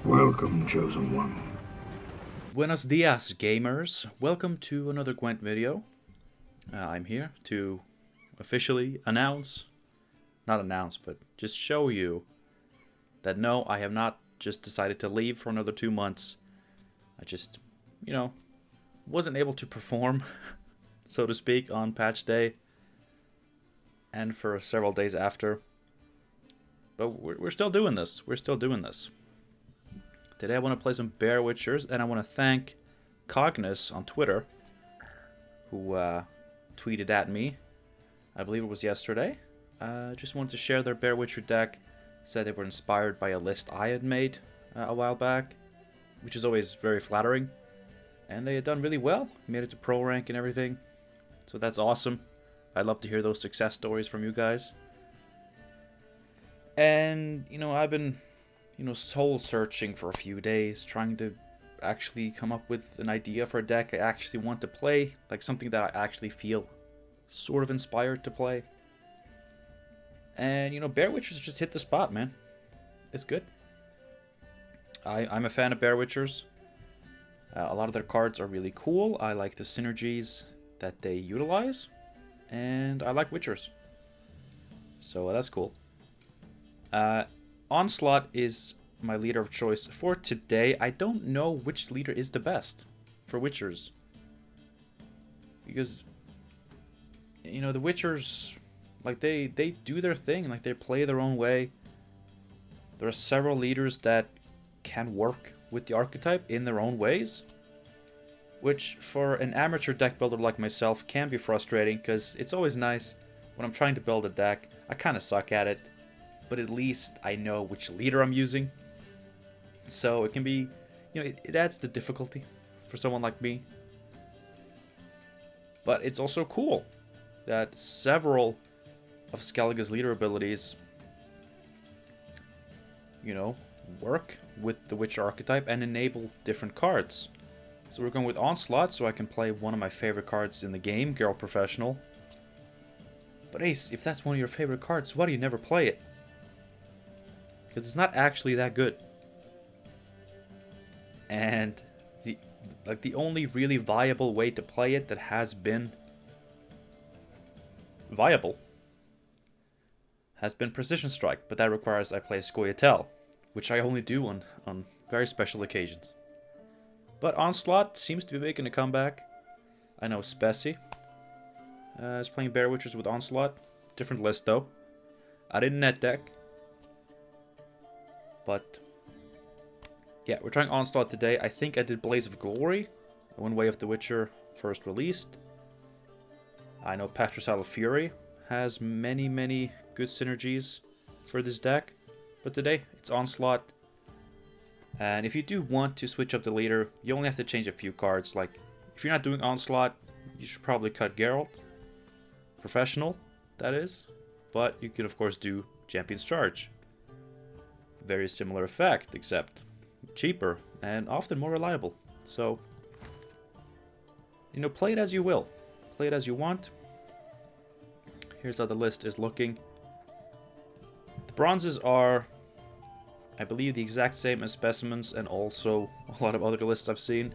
Welcome, Chosen One. Buenos dias, gamers. Welcome to another Gwent video. I'm here to officially but just show you that no, I have not just decided to leave for another 2 months. I just, wasn't able to perform, so to speak, on patch day and for several days after. But we're still doing this. Today I want to play some Bear Witchers, and I want to thank Cognis on Twitter, who tweeted at me, I believe it was yesterday. Just wanted to share their Bear Witcher deck. Said they were inspired by a list I had made a while back, which is always very flattering. And they had done really well, made it to pro rank and everything. So that's awesome. I'd love to hear those success stories from you guys. And, I've been soul searching for a few days, trying to actually come up with an idea for a deck I actually want to play, like something that I actually feel sort of inspired to play. And, Bear Witchers just hit the spot, man. It's good. I'm a fan of Bear Witchers. A lot of their cards are really cool. I like the synergies that they utilize. And I like Witchers. So that's cool. Onslaught is my leader of choice for today. I don't know which leader is the best for Witchers. Because, the Witchers, like, they do their thing. Like, they play their own way. There are several leaders that can work with the archetype in their own ways. Which, for an amateur deck builder like myself, can be frustrating. Because it's always nice when I'm trying to build a deck. I kind of suck at it. But at least I know which leader I'm using. So it can be, it adds the difficulty for someone like me. But it's also cool that several of Skellige's leader abilities, work with the Witcher archetype and enable different cards. So we're going with Onslaught so I can play one of my favorite cards in the game, Geralt Professional. But Ace, if that's one of your favorite cards, why do you never play it? Because it's not actually that good. And the only really viable way to play it that has been viable has been Precision Strike, but that requires I play Scoia'tael, which I only do on very special occasions. But Onslaught seems to be making a comeback. I know Spessy is playing Bear Witchers with Onslaught. Different list though. I didn't net deck. But, yeah, we're trying Onslaught today. I think I did Blaze of Glory when Way of the Witcher first released. I know Patroclus of Fury has many, many good synergies for this deck. But today, it's Onslaught. And if you do want to switch up the leader, you only have to change a few cards. Like, if you're not doing Onslaught, you should probably cut Geralt. Professional, that is. But you could, of course, do Champion's Charge. Very similar effect, except cheaper and often more reliable. So, play it as you will. Play it as you want. Here's how the list is looking. The bronzes are, I believe, the exact same as specimens and also a lot of other lists I've seen.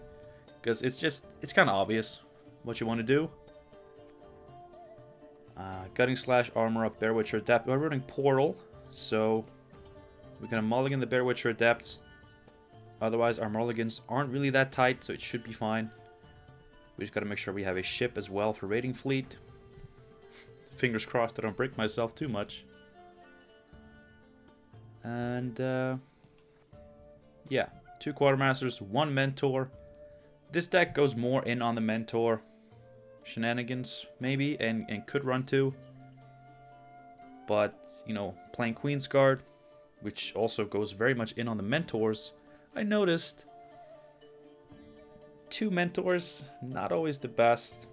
Because it's kind of obvious what you want to do. Gutting Slash, Armor Up, Bear Witcher, Adept. We're running Portal, so we're going to mulligan the Bear Witcher Adepts. Otherwise, our mulligans aren't really that tight, so it should be fine. We just got to make sure we have a ship as well for raiding fleet. Fingers crossed I don't break myself too much. And, yeah. 2 Quartermasters, 1 Mentor. This deck goes more in on the Mentor shenanigans, maybe, and could run 2. But, playing Queensguard, which also goes very much in on the mentors, I noticed 2 mentors, not always the best.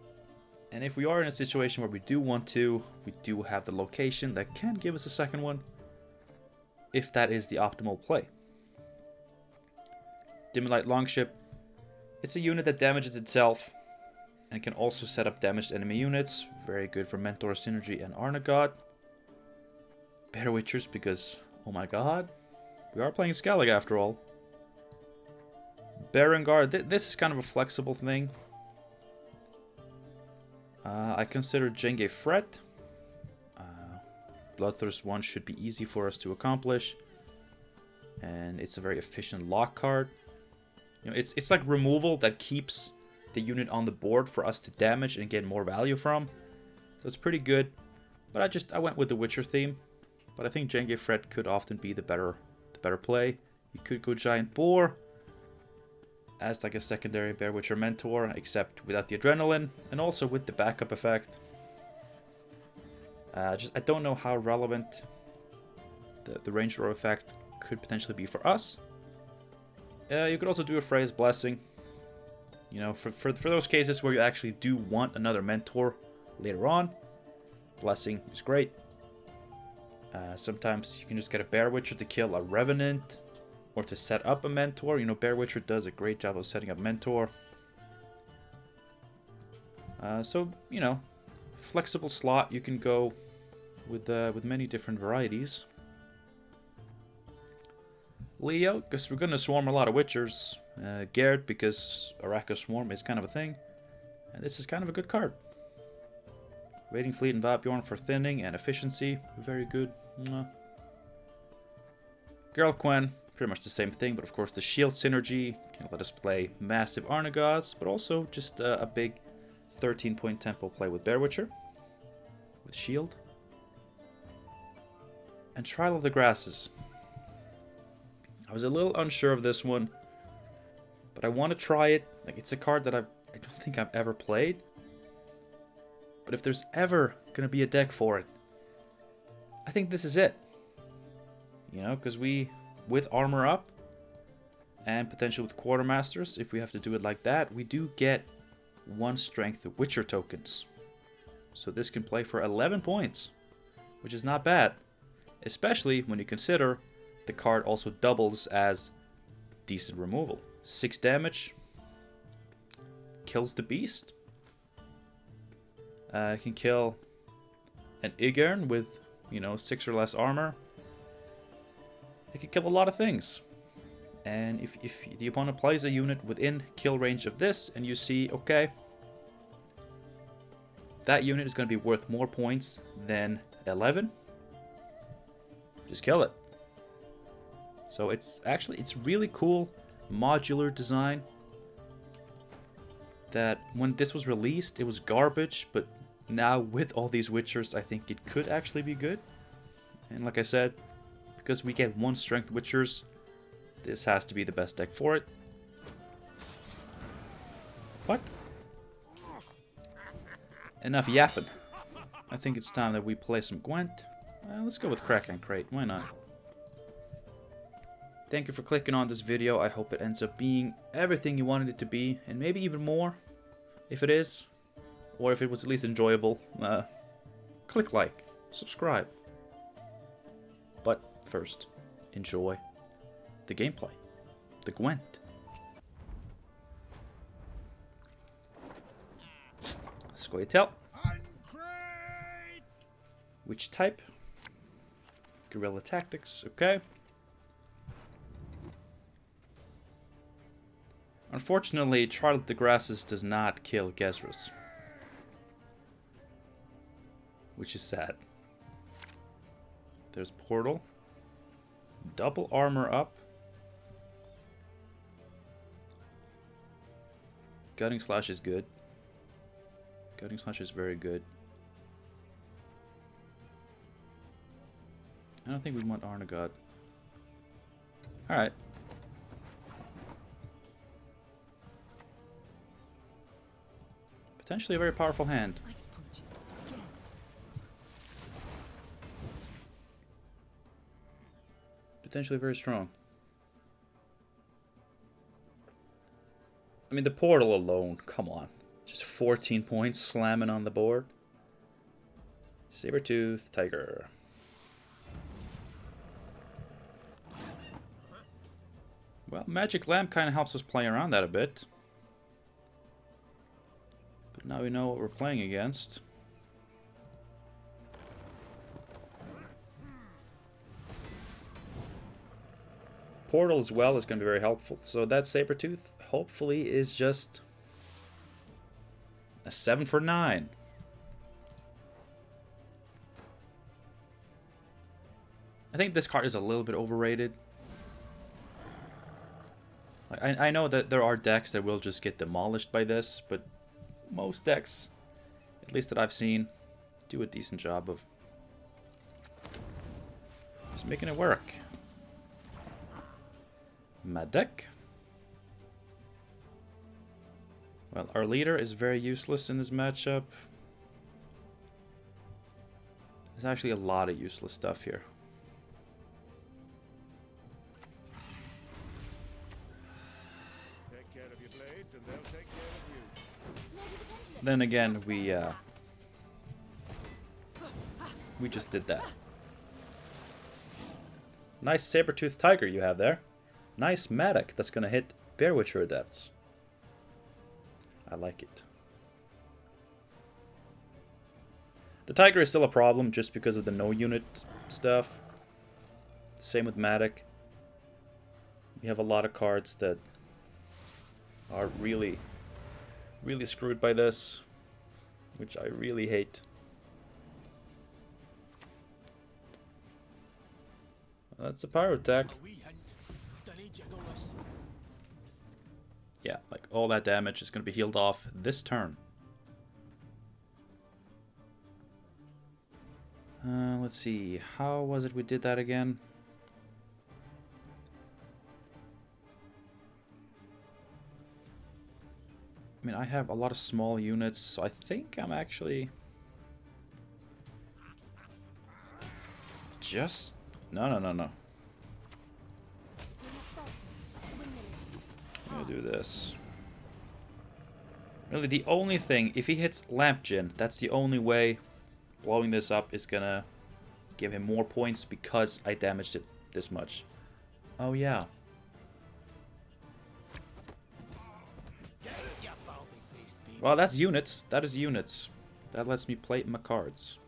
And if we are in a situation where we do want to, we do have the location that can give us a second one, if that is the optimal play. Dimlight Longship, it's a unit that damages itself and can also set up damaged enemy units. Very good for Mentor Synergy and Arnagot. Bear Witchers because, oh my god, we are playing Skellige after all. Berengar, this is kind of a flexible thing. I consider Jenge Fret. Bloodthirst 1 should be easy for us to accomplish. And it's a very efficient lock card. You know, it's like removal that keeps the unit on the board for us to damage and get more value from. So it's pretty good. But I went with the Witcher theme. But I think Jenge Fret could often be the better play. You could go Giant Boar as like a secondary Bear Witcher mentor, except without the adrenaline and also with the backup effect. I don't know how relevant the range row effect could potentially be for us. You could also do a Phrase Blessing. You know, for those cases where you actually do want another mentor later on, Blessing is great. Sometimes you can just get a Bear Witcher to kill a Revenant or to set up a mentor. You know, Bear Witcher does a great job of setting up mentor. So, you know, flexible slot, you can go with many different varieties. Leo, because we're going to swarm a lot of Witchers. Gerd, because Araka Swarm is kind of a thing. And this is kind of a good card. Raiding Fleet and Vapjorn for thinning and efficiency. Very good. Girl Quen, pretty much the same thing, but of course the shield synergy can let us play massive Arnagods, but also just a big 13-point tempo play with Bear Witcher. With shield. And Trial of the Grasses. I was a little unsure of this one, but I want to try it. Like, it's a card that I don't think I've ever played. But if there's ever going to be a deck for it, I think this is it. You know, because with armor up, and potentially with Quartermasters, if we have to do it like that, we do get 1 strength Witcher tokens. So this can play for 11 points, which is not bad. Especially when you consider the card also doubles as decent removal. 6 damage. Kills the beast. Can kill an Igern with, you know, 6 or less armor. It can kill a lot of things. And if the opponent plays a unit within kill range of this, and you see, okay, that unit is going to be worth more points than 11, just kill it. So it's really cool modular design. That when this was released, it was garbage, but now with all these Witchers, I think it could actually be good. And like I said, because we get 1 strength Witchers, this has to be the best deck for it. What? Enough yapping. I think it's time that we play some Gwent. Let's go with Kraken Crate, why not? Thank you for clicking on this video. I hope it ends up being everything you wanted it to be, and maybe even more, if it is, or if it was at least enjoyable. Click like, subscribe. But first, enjoy the gameplay, the Gwent. Scoia'tael. Which type? Guerilla Tactics, okay. Unfortunately, Trial of the Grasses does not kill Gezrus, which is sad. There's Portal. Double armor up. Gutting Slash is good. Gutting Slash is very good. I don't think we want Arnagod. Alright. Potentially a very powerful hand. Potentially very strong. I mean, the portal alone, come on. Just 14 points slamming on the board. Sabertooth Tiger. Well, Magic Lamp kind of helps us play around that a bit. But now we know what we're playing against. Portal as well is going to be very helpful. So that Sabertooth, hopefully is just a 7 for 9. I think this card is a little bit overrated. I know that there are decks that will just get demolished by this, but most decks, at least that I've seen, do a decent job of just making it work. Madoc. Well, our leader is very useless in this matchup. There's actually a lot of useless stuff here. Take care of your blades and they'll take care of you. Then again, we just did that. Nice saber-toothed tiger you have there. Nice Madoc that's gonna hit Bear Witcher Adepts. I like it. The tiger is still a problem just because of the no unit stuff. Same with Madoc. We have a lot of cards that are really, really screwed by this, which I really hate. That's a pyro attack. Yeah, like all that damage is going to be healed off this turn. Let's see. How was it we did that again? I mean, I have a lot of small units, so I think I'm actually just... No. I'm gonna do this. Really, the only thing, if he hits Lamp Djinn, that's the only way blowing this up is gonna give him more points because I damaged it this much. Oh, yeah. Well, that's units. That is units. That lets me play my cards.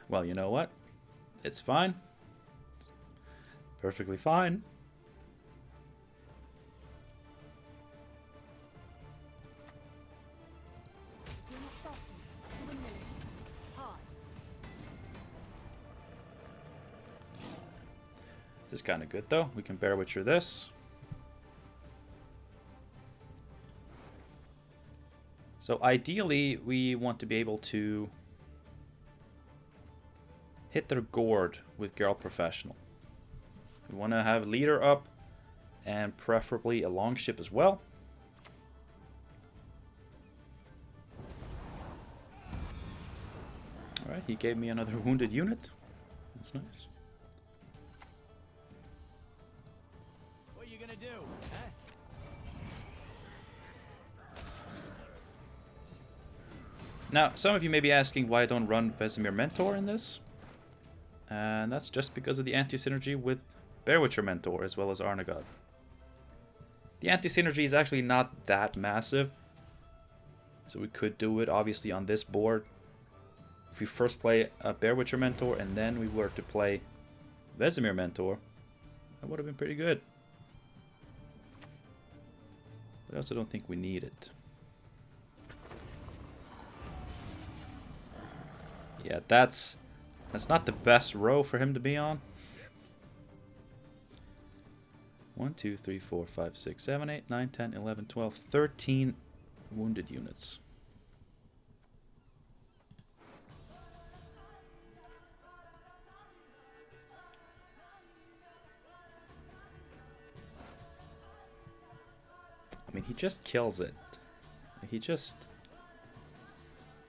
Well, you know what? It's fine. It's perfectly fine. This is kind of good, though. We can Bear Witcher this. So ideally, we want to be able to hit their gourd with Geralt Professional. We want to have leader up and preferably a long ship as well. Alright, he gave me another wounded unit. That's nice. What are you gonna do, huh? Now, some of you may be asking why I don't run Vesemir Mentor in this. And that's just because of the anti-synergy with Bear Witcher Mentor as well as Arnagod. The anti-synergy is actually not that massive. So we could do it obviously on this board. If we first play a Bear Witcher Mentor and then we were to play Vesemir Mentor, that would have been pretty good. But I also don't think we need it. Yeah, that's not the best row for him to be on. 1, 2, 3, 4, 5, 6, 7, 8, 9, 10, 11, 12, 13 wounded units. I mean, he just kills it. He just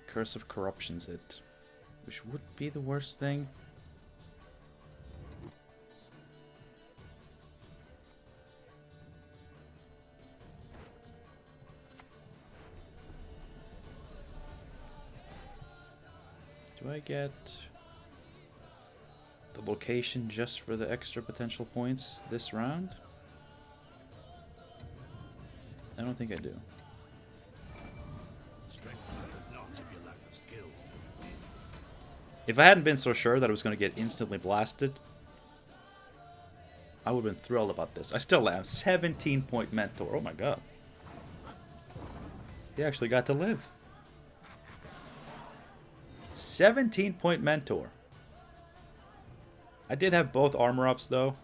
Curse of Corruptions it. Which would be the worst thing. Do I get the location just for the extra potential points this round? I don't think I do. If I hadn't been so sure that I was going to get instantly blasted, I would have been thrilled about this. I still am. 17-point mentor. Oh my god. He actually got to live. 17-point mentor. I did have both armor ups though.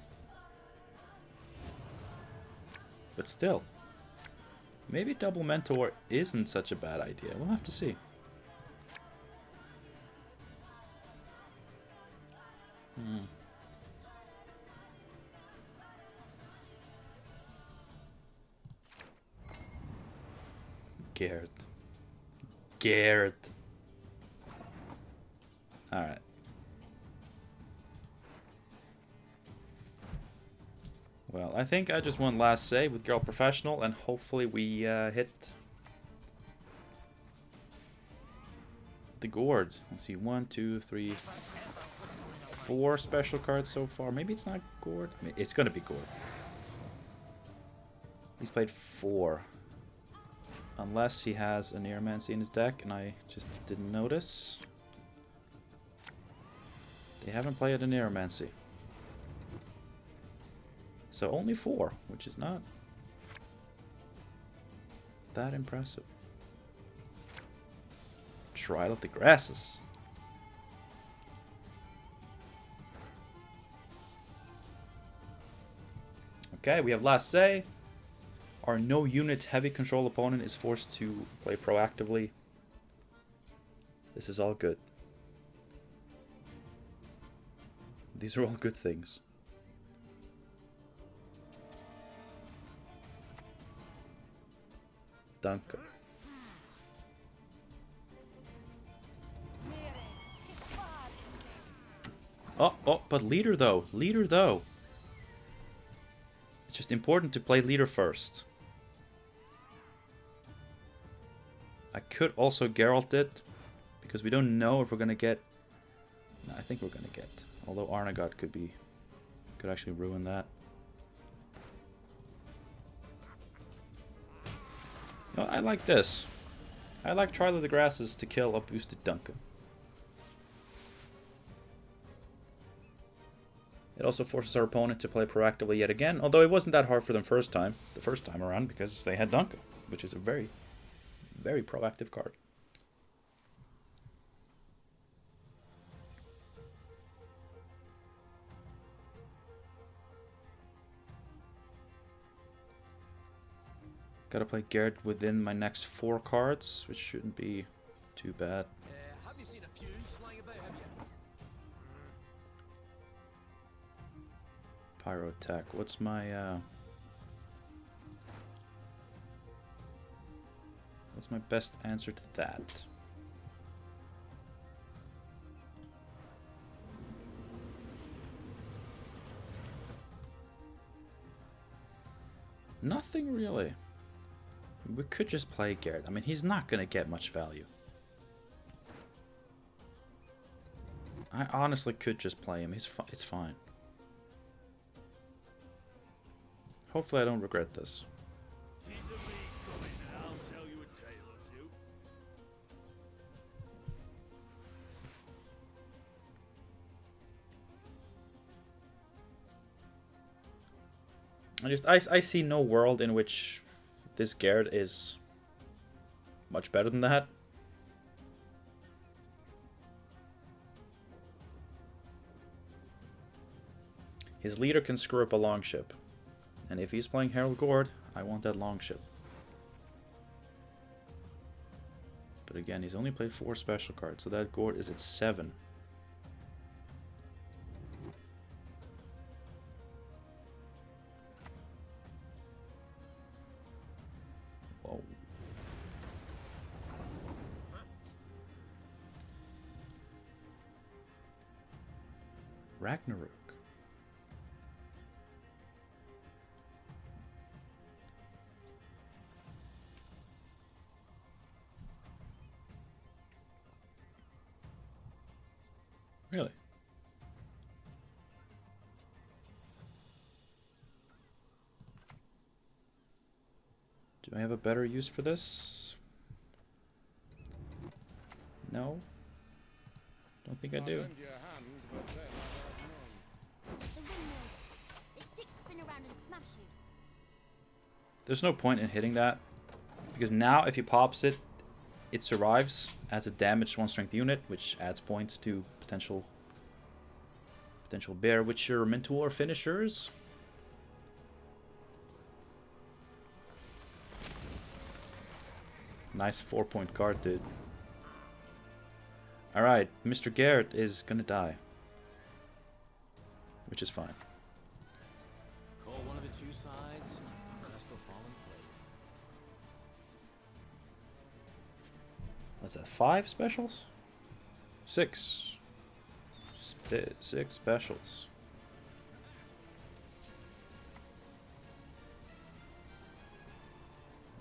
But still. Maybe double mentor isn't such a bad idea. We'll have to see. Garrett. Garrett. Alright. Well, I think I just won last save with Girl Professional, and hopefully we hit the gourd. Let's see, 1, 2, 3, 4 special cards so far. Maybe it's not gourd. I mean, it's gonna be gourd. He's played 4. Unless he has a Neomancy in his deck, and I just didn't notice. They haven't played a Neomancy. So only 4, which is not that impressive. Trial of the Grasses. Okay, we have last say. Our no unit heavy control opponent is forced to play proactively. This is all good. These are all good things. Duncan. Oh, but leader though. Leader though. It's just important to play leader first. I could also Geralt it, because we don't know if we're gonna get. No, I think we're gonna get. Although Arnagot could actually ruin that. No, I like this. I like Trial of the Grasses to kill a boosted Duncan. It also forces our opponent to play proactively yet again, although it wasn't that hard for them the first time around, because they had Duncan, which is a very, very proactive card. Gotta play Garrett within my next 4 cards, which shouldn't be too bad. Have you seen a fuse lying about, have you? Pyro attack. What's my best answer to that? Nothing really. We could just play Garrett. I mean, he's not going to get much value. I honestly could just play him. It's fine. Hopefully I don't regret this. Keep the lead going, and I'll tell you a tale or two. I see no world in which this Garrett is much better than that. His leader can screw up a longship. And if he's playing Harold Gord, I want that longship. But again, he's only played 4 special cards, so that Gord is at 7. Whoa. Ragnarok. Really? Do I have a better use for this? No? Don't think I I'll do. lend you a hand, but then I'd have none. The windmill. The sticks spin around and smash you. There's no point in hitting that. Because now if he pops it, it survives as a damaged 1 strength unit, which adds points to potential Bear Witcher Mentor finishers. Nice 4-point card, dude. Alright, Mr. Garrett is gonna die. Which is fine. Call one of the two sides, and the rest will fall in place. What's that, 5 specials? 6. 6 specials.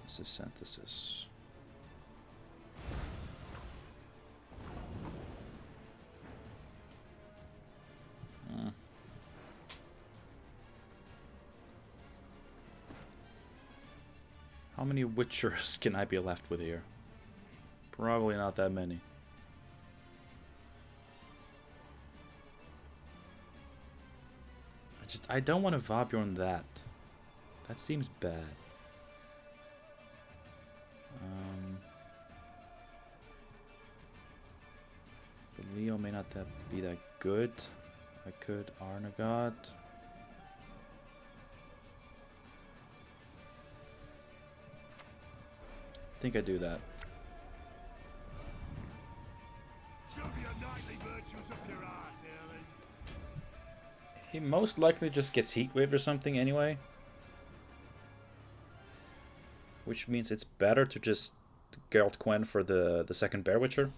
This is synthesis. How many Witchers can I be left with here? Probably not that many. I don't want to Vabjorn that. That seems bad. The Leo may not be that good. I could Arnagod. I think I do that. Shove your knightly virtues up your ass, Erland. He most likely just gets heat waved or something anyway. Which means it's better to just Geralt Gwent for the second Bear Witcher.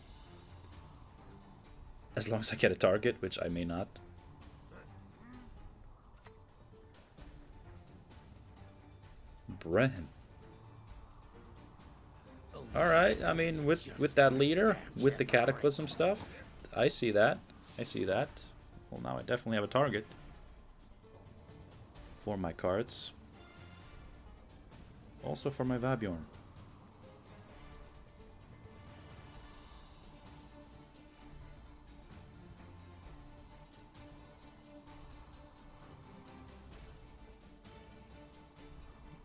As long as I get a target, which I may not. Bren. Alright, I mean, with that leader, with the Cataclysm stuff, I see that. I see that. Well, now I definitely have a target for my cards. Also for my Vabjorn.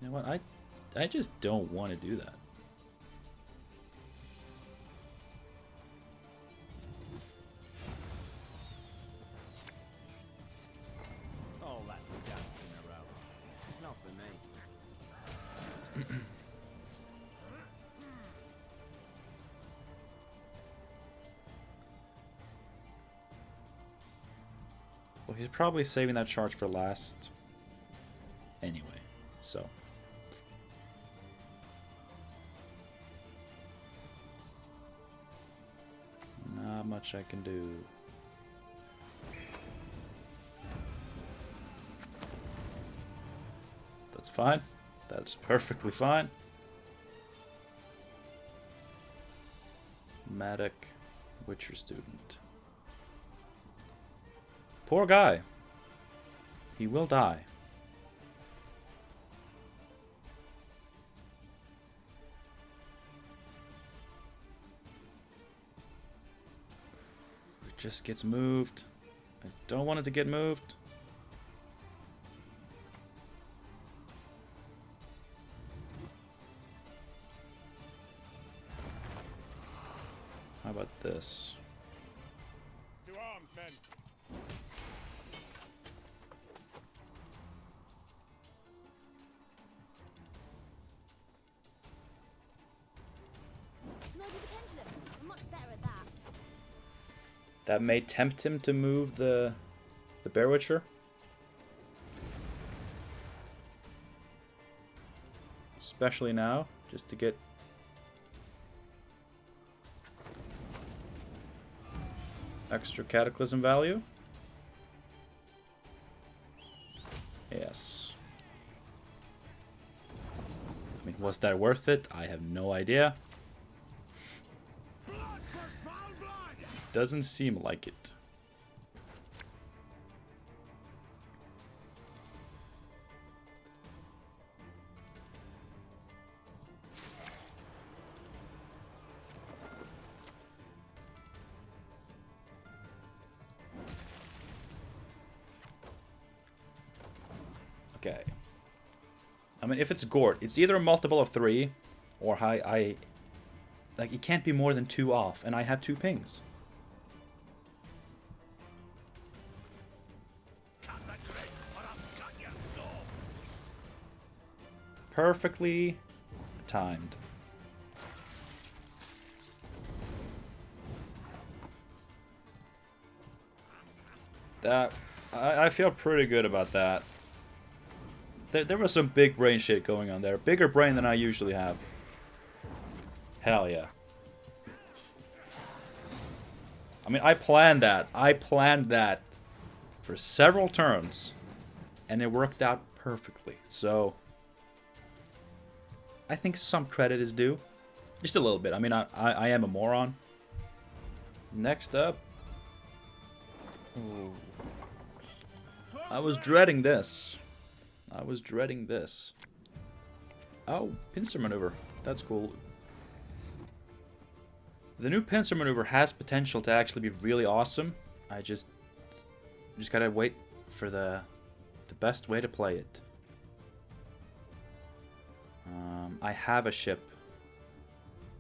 You know what? I just don't want to do that. All that dancing around. It's not for me. Well, he's probably saving that charge for last anyway, so. Not much I can do. That's fine. That's perfectly fine. Madoc, Witcher student. Poor guy. He will die. It just gets moved. I don't want it to get moved. How about this? To arms, men. Maybe the pendulum. I'm much better at that. That may tempt him to move the Bear Witcher. Especially now, just to get extra Cataclysm value. Yes. I mean, was that worth it? I have no idea. Blood for foul blood! Doesn't seem like it. Okay. I mean, if it's Gort, it's either a multiple of 3 or like, it can't be more than 2 off, and I have 2 pings. Perfectly timed. That I feel pretty good about that. There was some big brain shit going on there. Bigger brain than I usually have. Hell yeah. I mean, I planned that. I planned that for several turns. And it worked out perfectly. So I think some credit is due. Just a little bit. I mean, I am a moron. Next up. Ooh. I was dreading this. I was dreading this. Oh, Pincer maneuver. That's cool. The new Pincer maneuver has potential to actually be really awesome. I just gotta wait for the best way to play it. I have a ship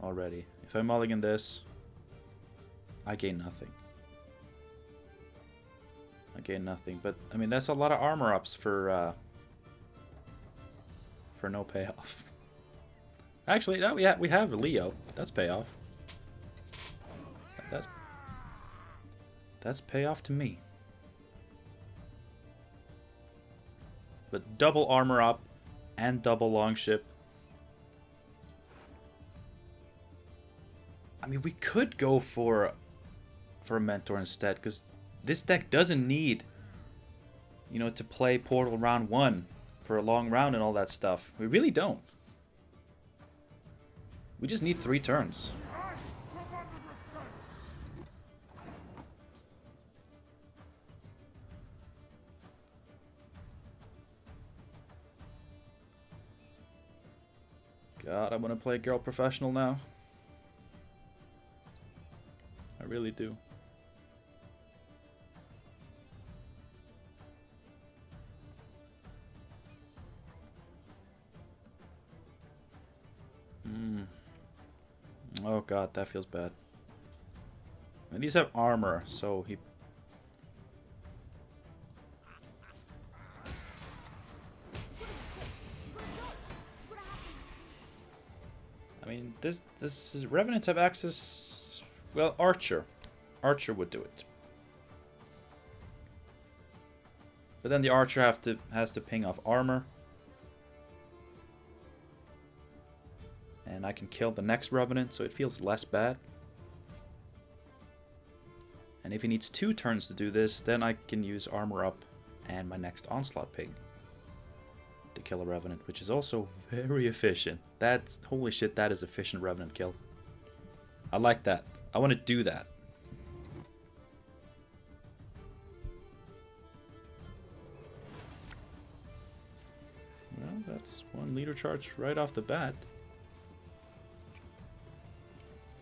already. If I mulligan this, I gain nothing. I gain nothing, but I mean that's a lot of armor ups for no payoff. Actually, no, yeah, we have Leo. That's payoff. That's payoff to me. But double armor up and double longship. I mean, we could go for a mentor instead, because this deck doesn't need, you know, to play Portal round 1 for a long round and all that stuff. We really don't. We just need 3 turns. God, I want to play Girl Professional now. I really do. Oh god, that feels bad. And these have armor, so he... I mean, this Revenants have access... Well, Archer. Archer would do it. But then the Archer has to ping off armor. And I can kill the next Revenant, so it feels less bad. And if he needs 2 turns to do this, then I can use armor up and my next Onslaught ping to kill a Revenant, which is also very efficient. That's, holy shit, that is efficient Revenant kill. I like that. I want to do that. Well, that's 1 leader charge right off the bat.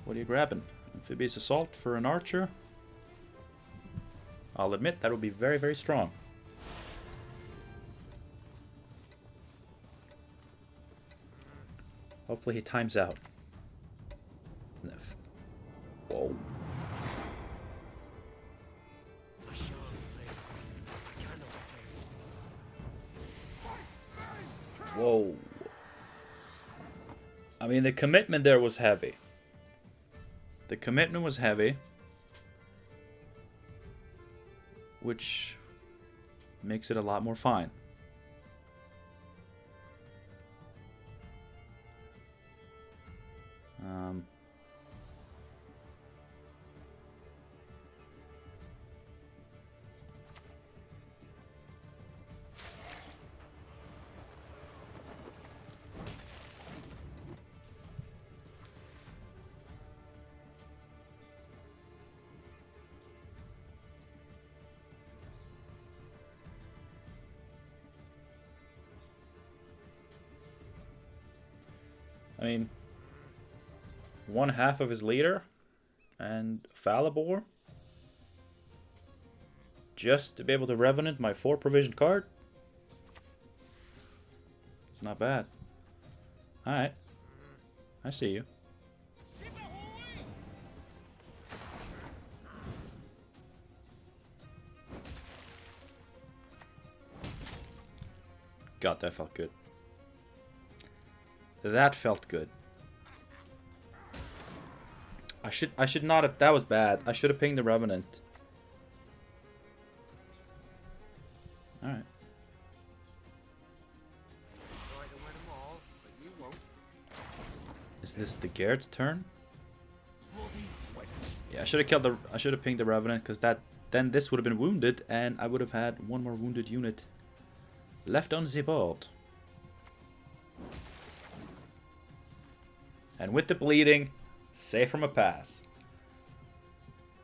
What are you grabbing? Amphibious Assault for an Archer? I'll admit that would be very, very strong. Hopefully he times out. Whoa. Whoa. I mean, the commitment there was heavy. The commitment was heavy. Which makes it a lot more fine. I mean, 1/2 of his leader and Falibor just to be able to Revenant my 4 provision card. It's not bad. Alright. I see you. God, that felt good. That felt good. I should not have. That was bad. I should have pinged the Revenant. All right. Is this the Garrett's turn? Yeah, I should have killed the. I should have pinged the Revenant because then this would have been wounded and I would have had one more wounded unit left on the board. And with the bleeding, safe from a pass.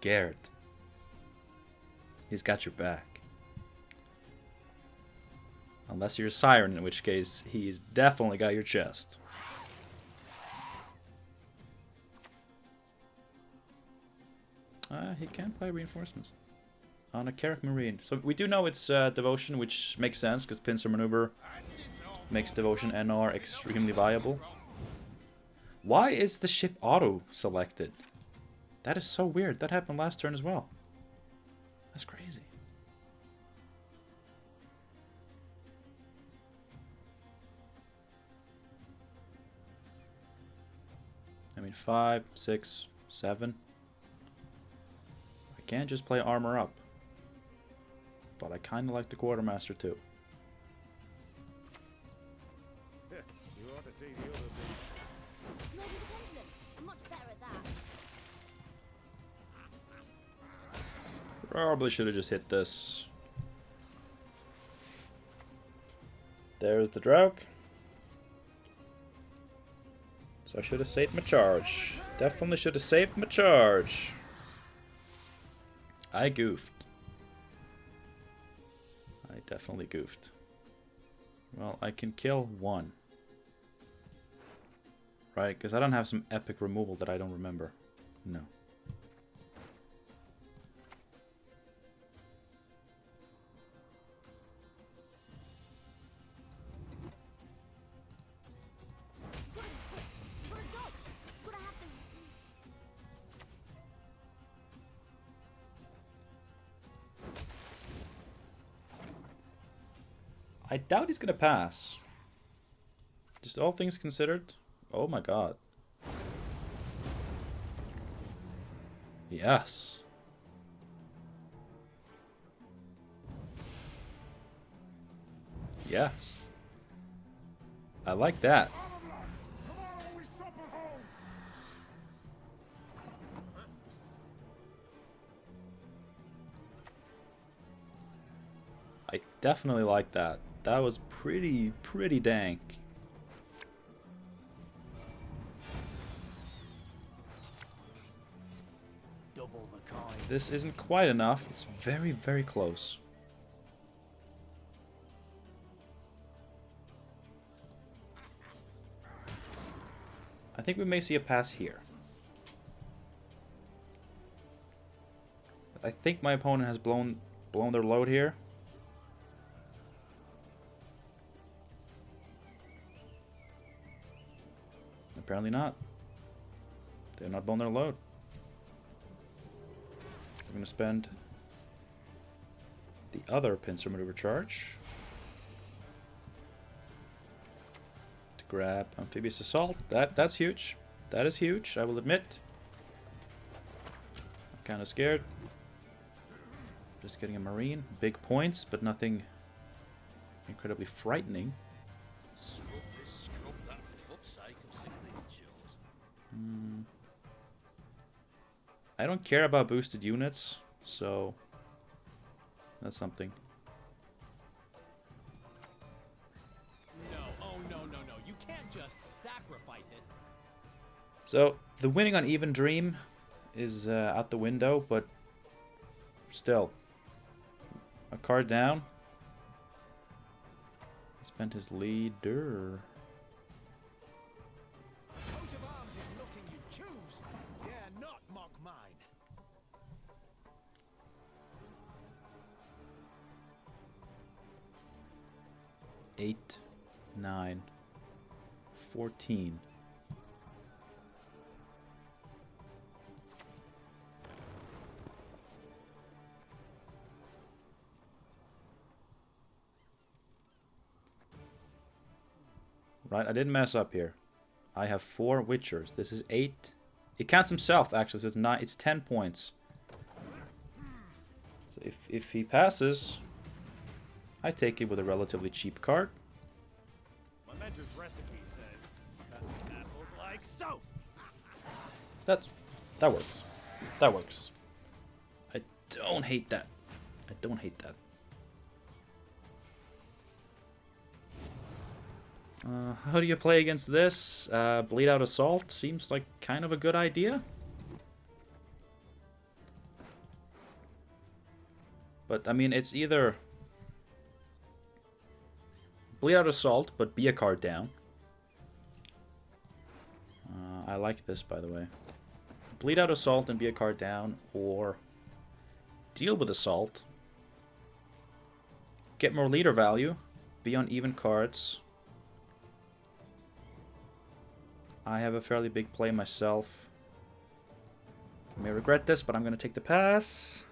Garrett. He's got your back. Unless you're a Siren, in which case he's definitely got your chest. He can play reinforcements on a Carrick Marine. So we do know it's Devotion, which makes sense because Pincer Maneuver makes Devotion NR extremely viable. Why is the ship auto-selected? That is so weird. That happened last turn as well. That's crazy. I mean, 5, 6, 7. I can't just play armor up. But I kind of like the Quartermaster too. You ought to see the other beast. Maybe the pendulum. I'm much better at that. Probably should have just hit this. There's the Draug. So I should have saved my charge. Definitely should have saved my charge. I goofed. I definitely goofed. Well, I can kill one. Right, because I don't have some epic removal that I don't remember. No. Got a dodge. Gotta have them. I doubt he's gonna pass. Just all things considered. Oh my god. Yes. Yes. I like that. I definitely like that. That was pretty dank. Double the kind. This isn't quite enough. It's very, very close. I think we may see a pass here. I think my opponent has blown their load here. Apparently not. They're not blown their load. We're going to spend the other Pincer Maneuver charge to grab Amphibious Assault. That's huge. That is huge, I will admit. I'm kind of scared. Just getting a Marine. Big points, but nothing incredibly frightening. I don't care about boosted units, so that's something. No, oh no, no, no. You can't just sacrifice it. So the winning on Even Dream is out the window, but still. A card down. He spent his leader. Coat of arms is nothing you choose. Dare not mock mine. Eight. 9, 14. Right, I didn't mess up here. I have 4 Witchers. This is 8. It counts himself, actually, so it's 9. It's 10 points. So if he passes, I take it with a relatively cheap card. My mentor's recipe says cutting apples like soap. That works. That works. I don't hate that. I don't hate that. How do you play against this? Bleed out Assault seems like kind of a good idea. But, I mean, it's either Bleed out Assault, but be a card down. I like this, by the way. Bleed out Assault and be a card down, or deal with Assault. Get more leader value. Be on even cards. I have a fairly big play myself. I may regret this, but I'm going to take the pass.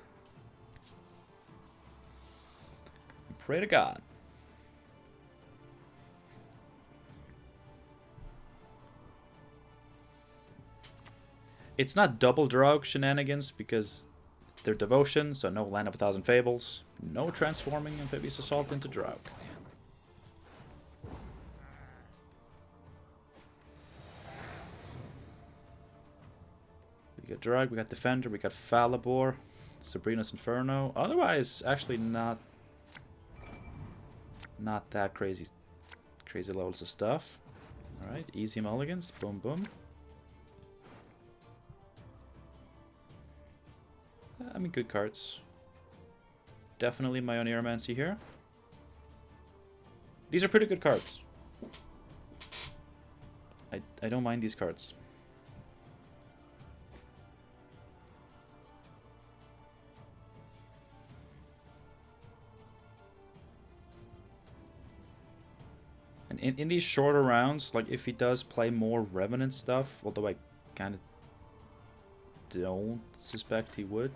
And pray to God. It's not double Draug shenanigans because they're devotion, so no Land of a Thousand Fables. No transforming Amphibious Assault into Draug. We got Draug, we got Defender, we got Falibor, Sabrina's Inferno. Otherwise, actually not that crazy levels of stuff. Alright, easy mulligans, boom boom. I mean, good cards. Definitely my Oneiromancy here. These are pretty good cards. I don't mind these cards. And in these shorter rounds, like if he does play more Revenant stuff, although I kind of don't suspect he would.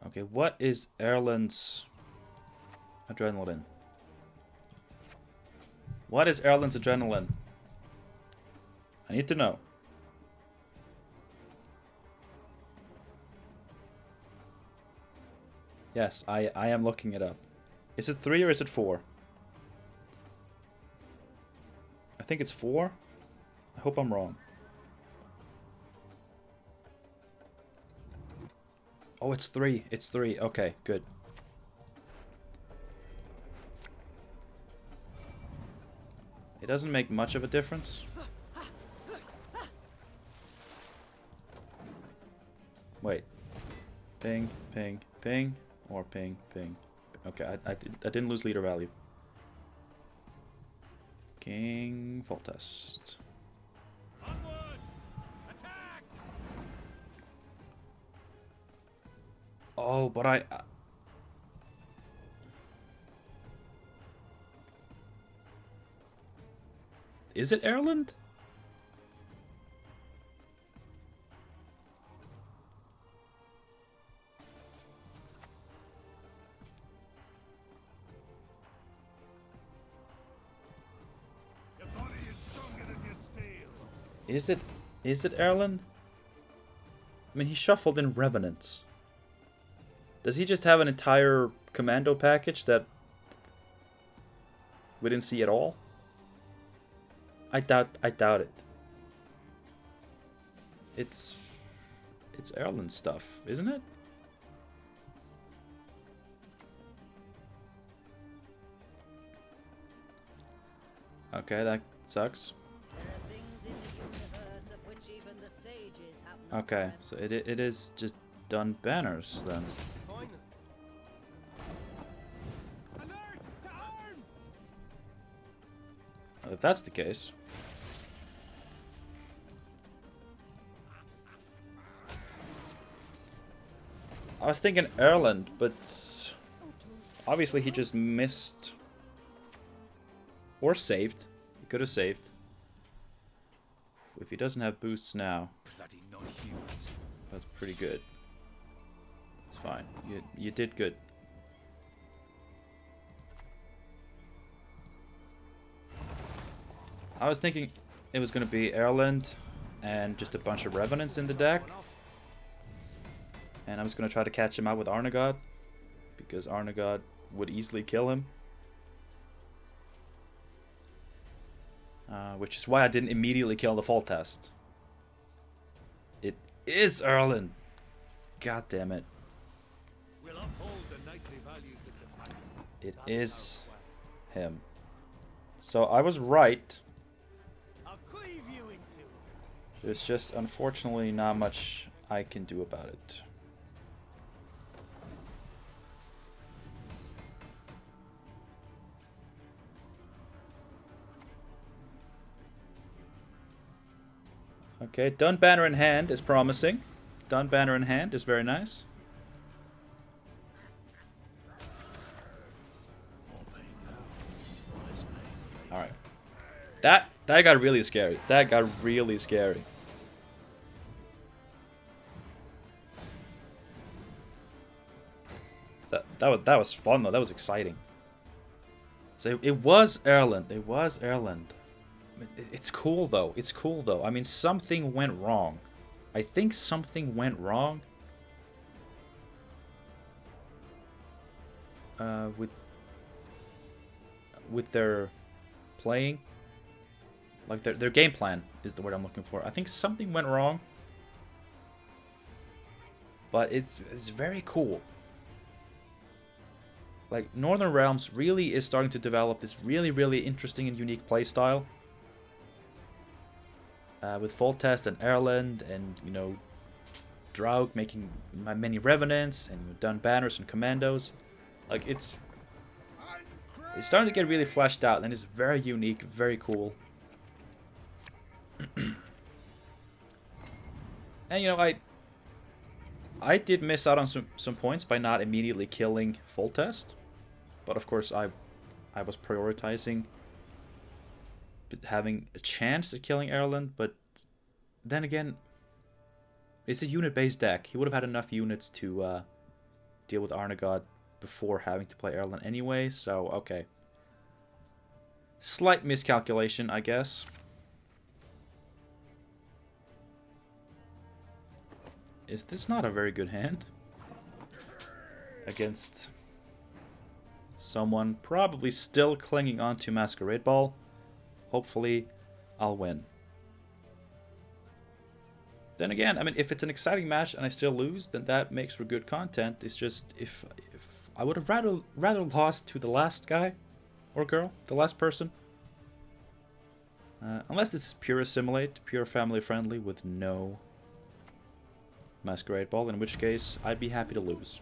Okay, what is Erland's adrenaline? What is Erland's adrenaline? I need to know. Yes, I am looking it up. Is it 3 or is it 4? I think it's 4. I hope I'm wrong. Oh, it's 3. It's 3. Okay, good. It doesn't make much of a difference. Wait. Ping, ping, ping, or ping, ping. Okay, I didn't lose leader value. King Foltest. Onward! Attack! Oh, but I... Is it Erland? Your body is stronger than your steel. Is it Erland? I mean, he shuffled in Revenants. Does he just have an entire commando package that we didn't see at all? I doubt it. It's Erland stuff, isn't it? Okay, that sucks. Okay, so it is just done banners then. Alert! To arms! If that's the case. I was thinking Erland, but obviously he just missed. Or saved. He could have saved. If he doesn't have boosts now, Bloody non-humans. that's pretty good. It's fine. You did good. I was thinking it was going to be Erland and just a bunch of Revenants in the deck. And I was going to try to catch him out with Arnagod, because Arnagod would easily kill him. Which is why I didn't immediately kill the Foltest. It is Erland. God damn it. We'll uphold the knightly values that define us. It is him. So I was right. I'll cleave you in two. There's just unfortunately not much I can do about it. Okay, done banner in hand is promising. Done banner in hand is very nice. Alright. That got really scary. That got really scary. That was fun though. That was exciting. So it was Erland. It was Erland. It's cool though. It's cool though. I mean, something went wrong. I think something went wrong. With their playing. Like their game plan is the word I'm looking for. I think something went wrong. But it's very cool. Like Northern Realms really is starting to develop this really interesting and unique playstyle. With Foltest and Erland and, you know, Draug making many Revenants and done banners and commandos. Like, it's starting to get really fleshed out and it's very unique, very cool. And, you know, I did miss out on some points by not immediately killing Foltest. But, of course, I was prioritizing having a chance at killing Erland, but then again, it's a unit-based deck. He would have had enough units to deal with Arnagod before having to play Erland anyway, so okay. Slight miscalculation, I guess. Is this not a very good hand? Against someone probably still clinging on to Masquerade Ball. Hopefully, I'll win. Then again, I mean, if it's an exciting match and I still lose, then that makes for good content. It's just, if I would have rather lost to the last guy or girl, the last person. Unless this is pure Assimilate, pure family friendly with no Masquerade Ball, in which case I'd be happy to lose.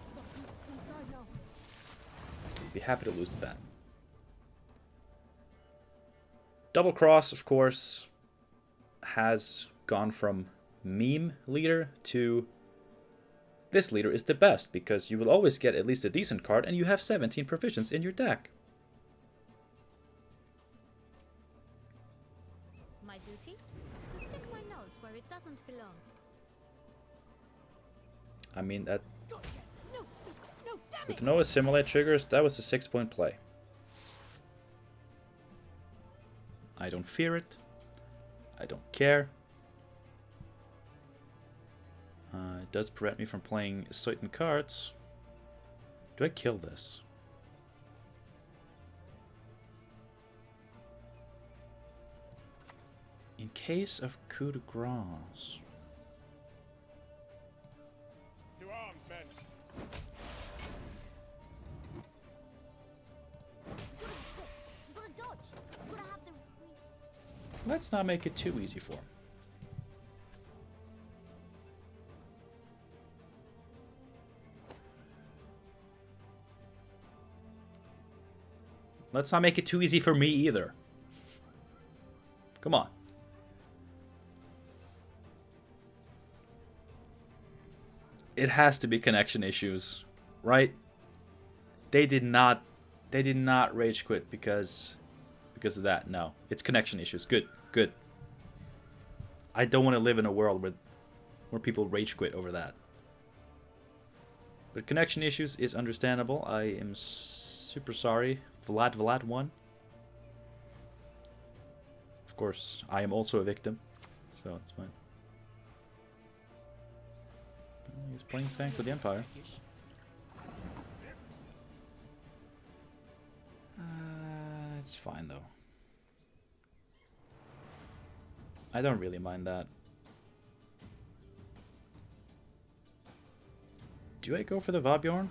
Be happy to lose to that. Double Cross, of course, has gone from meme leader to this leader is the best because you will always get at least a decent card and you have 17 provisions in your deck. My duty? To stick my nose where it doesn't belong. I mean, that Gotcha. No, damn with it! no Assimilate triggers, that was a 6-point play. I don't fear it. I don't care. It does prevent me from playing certain cards. Do I kill this? In case of coup de grace. To arms, men. Gotta dodge. Gotta have the. Let's not make it too easy for him. Let's not make it too easy for me either. Come on. It has to be connection issues, right? They did not rage quit because of that. No, it's connection issues. Good, good. I don't want to live in a world where people rage quit over that. But connection issues is understandable. I am super sorry. Vlad 1. Of course, I am also a victim, so it's fine. He's playing thanks to the Empire. It's fine though. I don't really mind that. Do I go for the Vabjorn?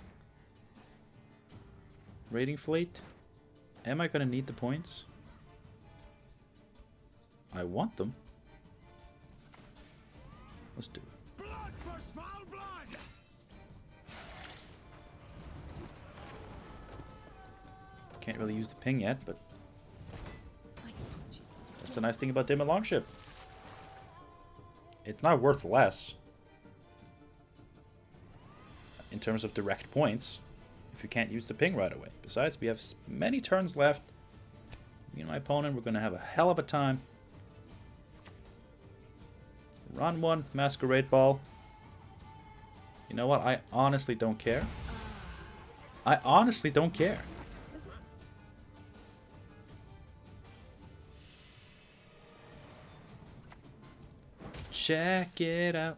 Raiding fleet? Am I gonna need the points? I want them. Let's do it. Blood for foul blood! Can't really use the ping yet, but that's the nice thing about Daemon Longship. It's not worth less in terms of direct points if you can't use the ping right away. Besides, we have many turns left. Me and my opponent, we're going to have a hell of a time. Run 1, Masquerade Ball. You know what? I honestly don't care. I honestly don't care. Check it out.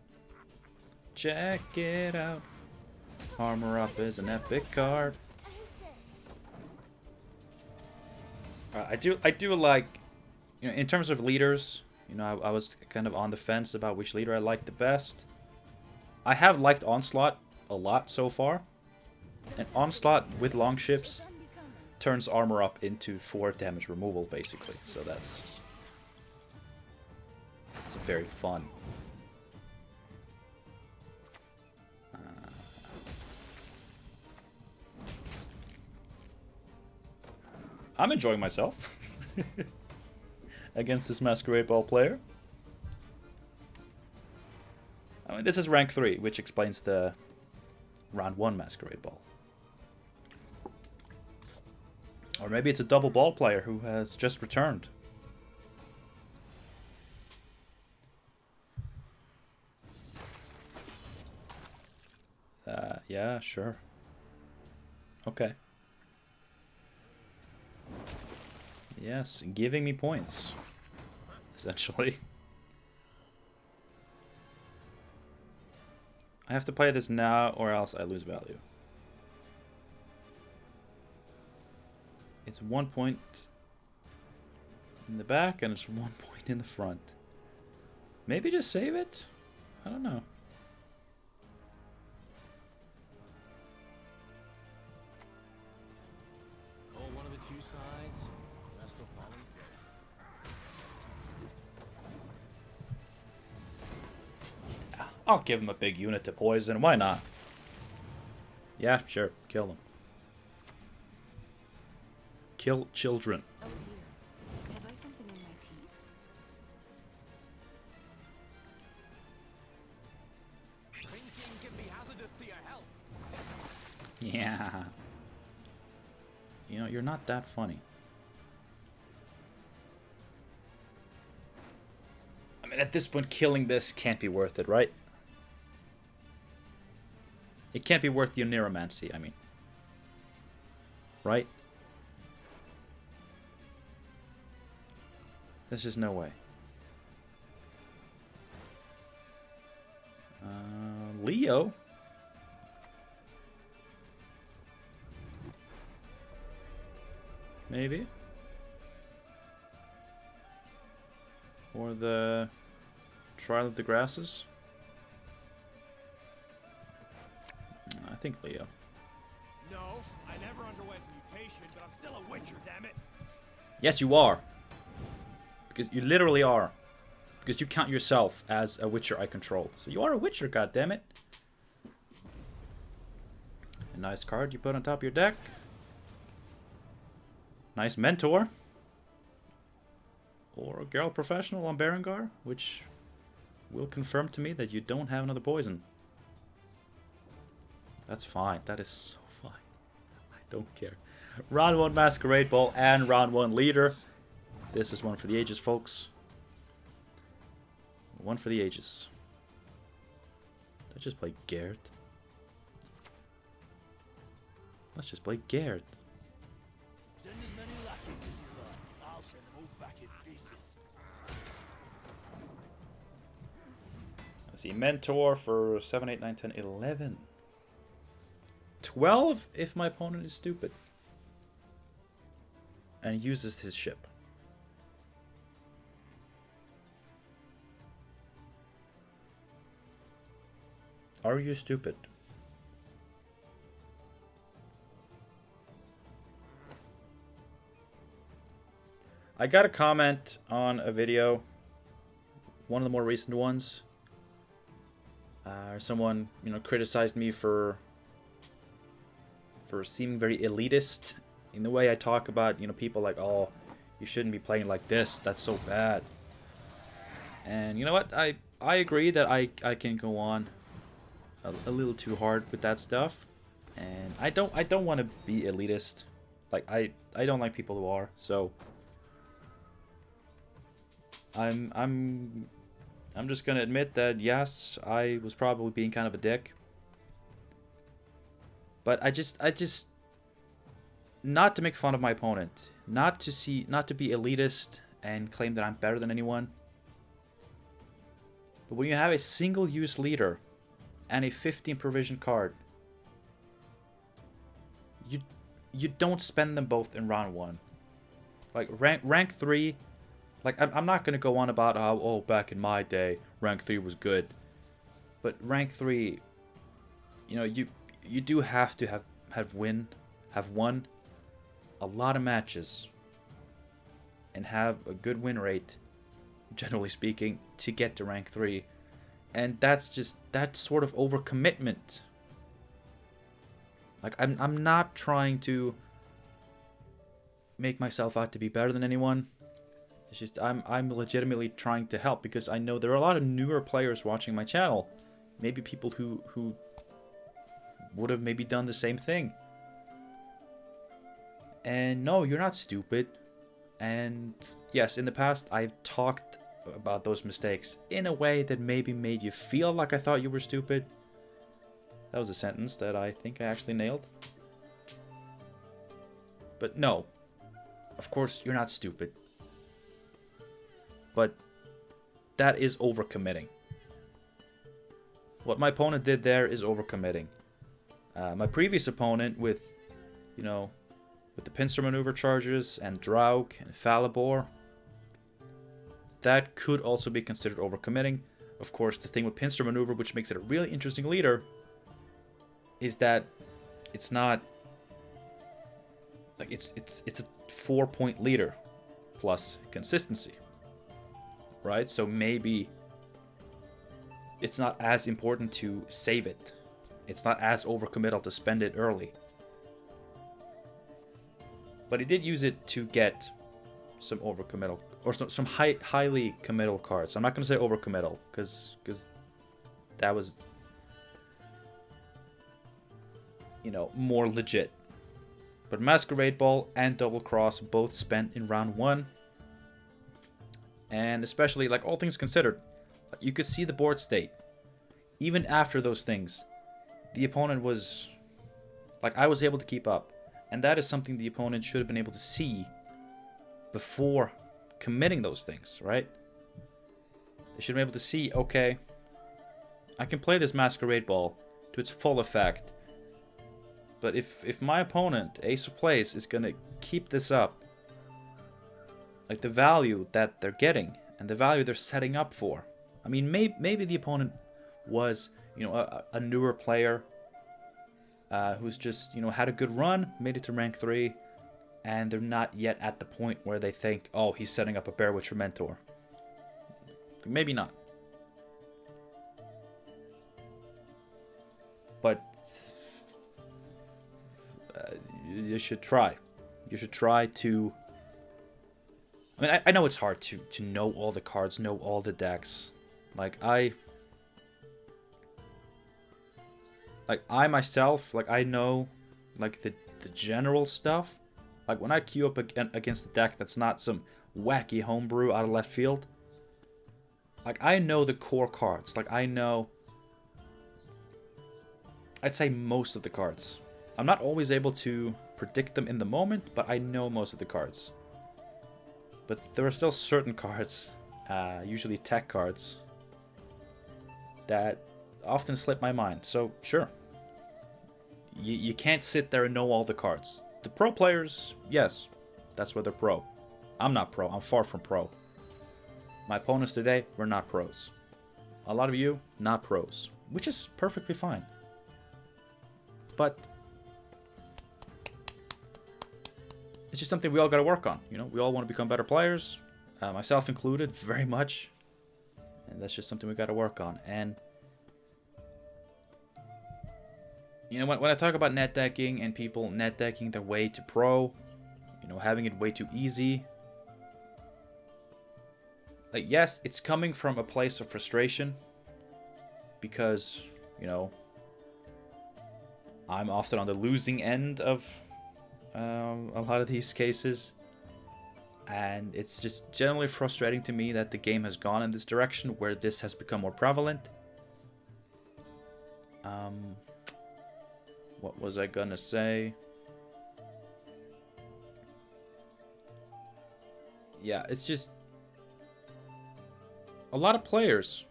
Check it out. Armor Up is an epic card. I do like, you know, in terms of leaders, you know, I was kind of on the fence about which leader I liked the best. I have liked Onslaught a lot so far. And Onslaught with longships turns Armor Up into 4 damage removal, basically. So that's a very fun. I'm enjoying myself against this Masquerade Ball player. I mean, this is rank 3, which explains the round 1 Masquerade Ball. Or maybe it's a double ball player who has just returned. Yeah, sure. Okay. Yes, giving me points, essentially. I have to play this now or else I lose value. It's 1 point in the back and it's 1 point in the front. Maybe just save it? I don't know. Call one of the two sides. The rest will fall in place. I'll give him a big unit to poison. Why not? Yeah, sure. Kill him. Kill children. Oh dear. Have I something in my teeth? Drinking can be hazardous to your health. Yeah. You know, you're not that funny. I mean, at this point, killing this can't be worth it, right? It can't be worth the Oneromancy, I mean. Right? There's just no way. Leo? Maybe? Or the Trial of the Grasses? I think Leo. No, I never underwent mutation, but I'm still a Witcher, damn it. Yes, you are. Because you literally are. Because you count yourself as a Witcher I control. So you are a Witcher, goddammit. A nice card you put on top of your deck. Nice Mentor. Or a Geralt Professional on Berengar, which will confirm to me that you don't have another poison. That's fine. That is so fine. I don't care. Round 1 Masquerade Ball and round 1 Leader. This is one for the ages, folks. One for the ages. Let's just play Garrett. Let's just play Garrett. Send as many lackeys as you like. I'll send them all back in pieces. Let's see. Mentor for 7, 8, 9, 10, 11. 12 if my opponent is stupid. And uses his ship. Are you stupid? I got a comment on a video, one of the more recent ones. Someone, criticized me for seeming very elitist in the way I talk about, people like, oh, you shouldn't be playing like this. That's so bad. And you know what? I agree that I can go on a little too hard with that stuff, and I don't want to be elitist. Like I don't like people who are. So I'm just gonna admit that yes, I was probably being kind of a dick. But I just not to make fun of my opponent, not to be elitist and claim that I'm better than anyone. But when you have a single-use leader and a 15 provision card, you don't spend them both in round 1. Like rank 3, like I'm not gonna go on about how, oh, back in my day rank 3 was good, but rank 3, you do have to have won a lot of matches and have a good win rate, generally speaking, to get to rank 3. And that's sort of overcommitment. Like I'm not trying to make myself out to be better than anyone. It's just I'm legitimately trying to help, because I know there are a lot of newer players watching my channel. Maybe people who would have maybe done the same thing. And no, you're not stupid. And yes, in the past I've talked about those mistakes in a way that maybe made you feel like I thought you were stupid. That was a sentence that I think I actually nailed. But no, of course you're not stupid. But that is overcommitting. What my opponent did there is overcommitting. My previous opponent with the Pincer maneuver charges and Draug and Falibor, that could also be considered overcommitting. Of course, the thing with Pincer maneuver, which makes it a really interesting leader, is that it's not like it's a 4-point leader plus consistency, right? So maybe it's not as important to save it. It's not as overcommittal to spend it early. But he did use it to get some overcommittal, or some highly committal cards. I'm not going to say overcommittal, because that was, more legit. But Masquerade Ball and Double Cross both spent in round 1. And especially, like, all things considered, you could see the board state. Even after those things, the opponent was, like, I was able to keep up. And that is something the opponent should have been able to see before committing those things, right? They should have been able to see, okay, I can play this Masquerade Ball to its full effect. But if my opponent, Ace of Plays, is going to keep this up, like the value that they're getting and the value they're setting up for. I mean, maybe the opponent was, a newer player who's just, had a good run, made it to rank 3, and they're not yet at the point where they think, oh, he's setting up a Bear Witcher mentor. Maybe not. But you should try. You should try to... I mean, I know it's hard to know all the cards, know all the decks. Like, Like, I myself, like, I know, like, the general stuff. Like, when I queue up against a deck that's not some wacky homebrew out of left field, like, I know the core cards. Like, I know, I'd say most of the cards. I'm not always able to predict them in the moment, but I know most of the cards. But there are still certain cards, usually tech cards, that often slip my mind. So, sure. You can't sit there and know all the cards. The pro players, yes, that's where they're pro. I'm not pro. I'm far from pro. My opponents today were not pros. A lot of you, not pros. Which is perfectly fine. But it's just something we all got to work on. You know, we all want to become better players. Myself included, very much. And that's just something we got to work on. And you know, when I talk about net decking and people net decking their way to pro, you know, having it way too easy. Like, yes, it's coming from a place of frustration. Because, you know, I'm often on the losing end of a lot of these cases. And it's just generally frustrating to me that the game has gone in this direction where this has become more prevalent. What was I gonna say? Yeah, it's just a lot of players,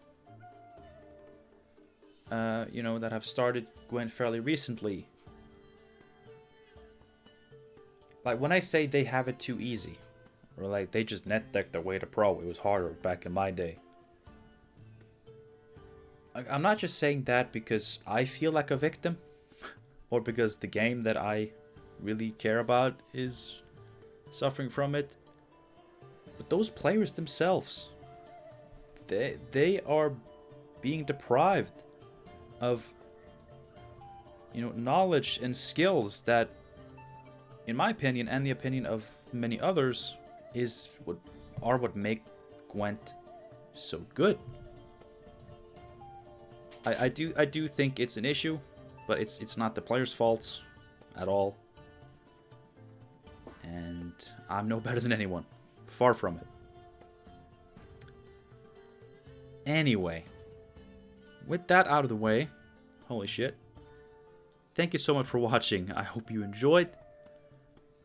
you know, that have started Gwent fairly recently. Like, when I say they have it too easy, or like they just net decked their way to pro, it was harder back in my day. I'm not just saying that because I feel like a victim, or because the game that I really care about is suffering from it. But those players themselves, they are being deprived of, you know, knowledge and skills that, in my opinion and the opinion of many others, what make Gwent so good. I do think it's an issue, but it's not the players' faults at all. And I'm no better than anyone. Far from it. Anyway, with that out of the way, holy shit. Thank you so much for watching. I hope you enjoyed.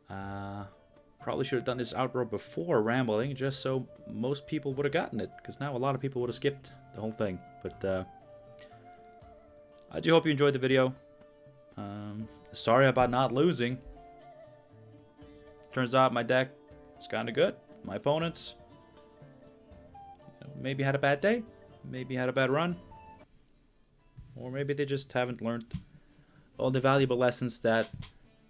Probably should have done this outro before rambling, just so most people would have gotten it, because now a lot of people would have skipped the whole thing. But I do hope you enjoyed the video. Sorry about not losing. Turns out my deck is kind of good. My opponents, you know, maybe had a bad day, maybe had a bad run, or maybe they just haven't learned all the valuable lessons that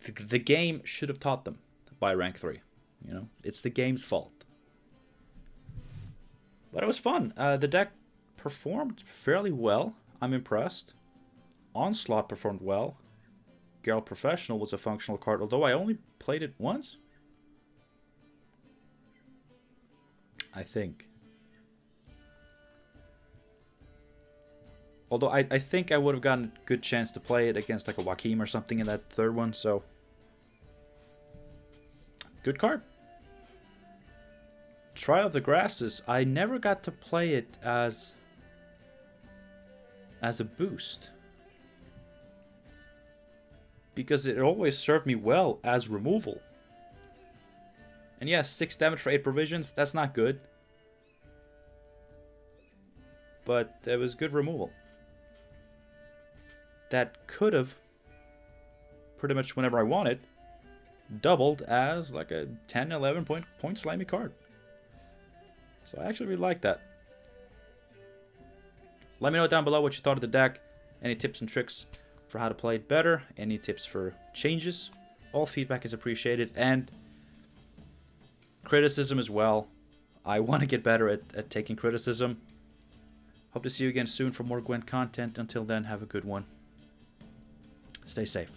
the game should have taught them by rank 3. You know, it's the game's fault. But it was fun. The deck performed fairly well. I'm impressed. Onslaught performed well. Geralt Professional was a functional card, although I only played it once. I think. Although I think I would have gotten a good chance to play it against like a Joachim or something in that third one, so good card. Trial of the Grasses, I never got to play it as a boost. Because it always served me well as removal. And yes, 6 damage for 8 provisions, that's not good. But it was good removal. That could have, pretty much whenever I wanted, doubled as like a 10, 11 point slimy card. So I actually really like that. Let me know down below what you thought of the deck. Any tips and tricks for how to play it better. Any tips for changes. All feedback is appreciated. And criticism as well. I want to get better at taking criticism. Hope to see you again soon for more Gwent content. Until then, have a good one. Stay safe.